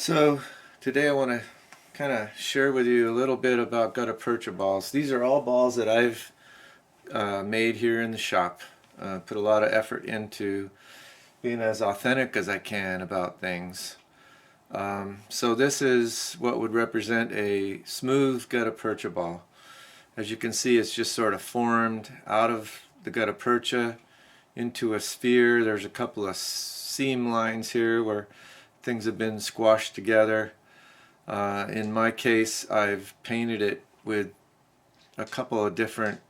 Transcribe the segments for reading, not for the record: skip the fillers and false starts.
So today I want to kind of share with you a little bit about gutta percha balls. These are all balls that I've made here in the shop. Put a lot of effort into being as authentic as I can about things. So this is what would represent a smooth gutta percha ball. As you can see, it's just sort of formed out of the gutta percha into a sphere. There's a couple of seam lines here where things have been squashed together. In my case, I've painted it with a couple of different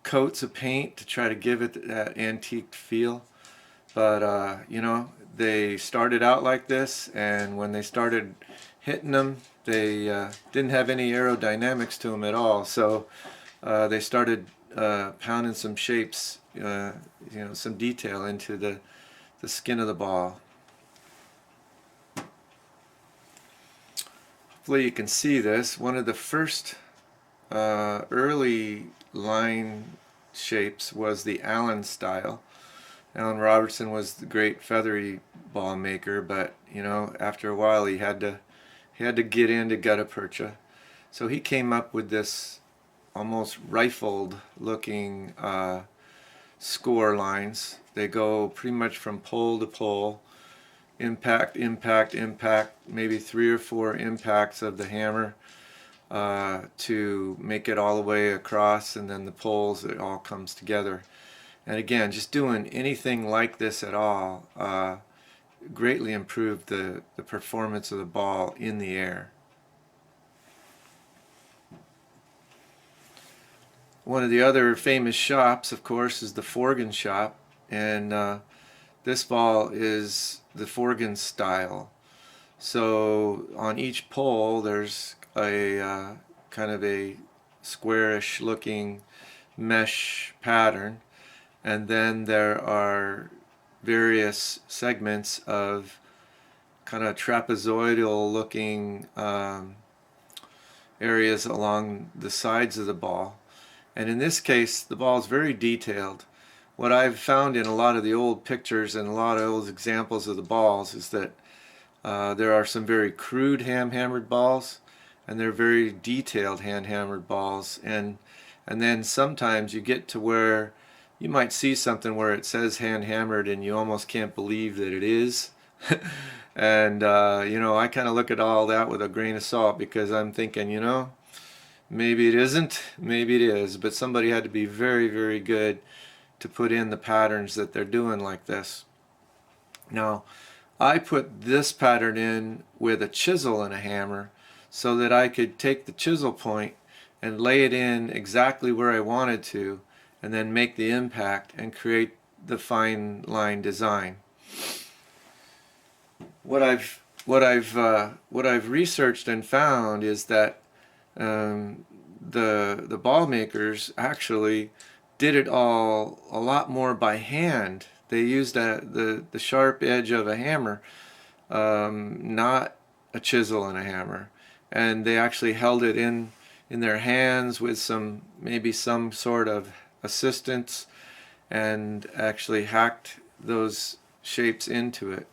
coats of paint to try to give it that antique feel. But you know, they started out like this, and when they started hitting them, they didn't have any aerodynamics to them at all. So they started pounding some shapes, some detail into the skin of the ball. Hopefully you can see this. One of the first early line shapes was the Allen style. Allen Robertson was the great feathery ball maker, but you know, after a while he had to get into gutta percha. So he came up with this almost rifled looking score lines. They go pretty much from pole to pole. Impact, impact, impact, maybe 3 or 4 impacts of the hammer to make it all the way across, and then the poles, it all comes together. And again, just doing anything like this at all greatly improved the performance of the ball in the air. One of the other famous shops, of course, is the Forgan shop, and this ball is the Forgan style. So on each pole there's a kind of a squarish looking mesh pattern, and then there are various segments of kind of trapezoidal looking areas along the sides of the ball. And in this case the ball is very detailed. What I've found in a lot of the old pictures and a lot of old examples of the balls is that there are some very crude hand-hammered balls, and they're very detailed hand-hammered balls, and then sometimes you get to where you might see something where it says hand-hammered and you almost can't believe that it is. And you know, I kind of look at all that with a grain of salt, because I'm thinking, you know, maybe it isn't, maybe it is, but somebody had to be very, very good to put in the patterns that they're doing like this. Now, I put this pattern in with a chisel and a hammer so that I could take the chisel point and lay it in exactly where I wanted to, and then make the impact and create the fine line design. What I've researched and found is that the ball makers actually did it all a lot more by hand. They used the sharp edge of a hammer, not a chisel and a hammer, and they actually held it in their hands with maybe some sort of assistance, and actually hacked those shapes into it.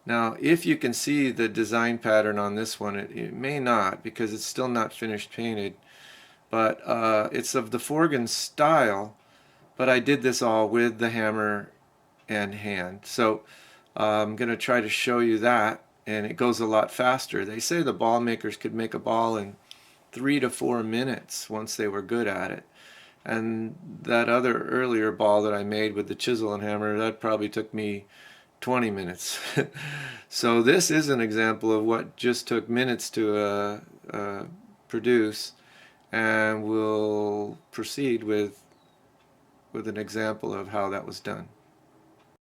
Now, if you can see the design pattern on this one, it may not, because it's still not finished painted, but it's of the Forgan style, but I did this all with the hammer and hand. So I'm going to try to show you that, and it goes a lot faster. They say the ball makers could make a ball in 3 to 4 minutes once they were good at it. And that other earlier ball that I made with the chisel and hammer, that probably took me 20 minutes. So this is an example of what just took minutes to produce, and we'll proceed with an example of how that was done.